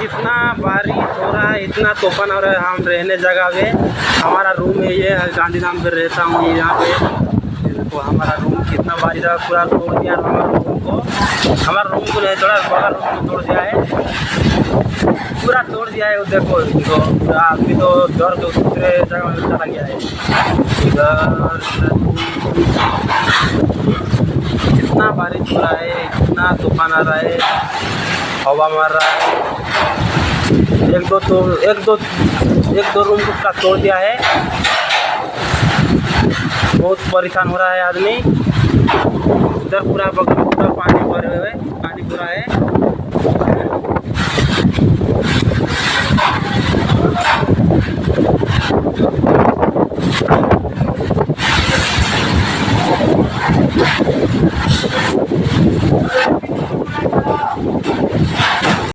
कितना बारिश हो रहा है, इतना तूफान हो रहा है। हम रहने जगह पे हमारा रूम है, ये गांधीधाम पे रहता हूँ यहाँ पे। देखो हमारा रूम कितना बारिश है, पूरा तोड़ दिया हमारा रूम को नहीं थोड़ा बगल रूम को तोड़ दिया है, पूरा तोड़ दिया है। देखो तो आदमी तो डर के दूसरे जगह में चला गया है। इधर कितना बारिश हो रहा है, कितना तूफान आ रहा है, हवा मार रहा है। एक दो रूम का तोड़ दिया है। बहुत परेशान हो रहा है आदमी। इधर पूरा बगल पूरा पानी भरे हुए।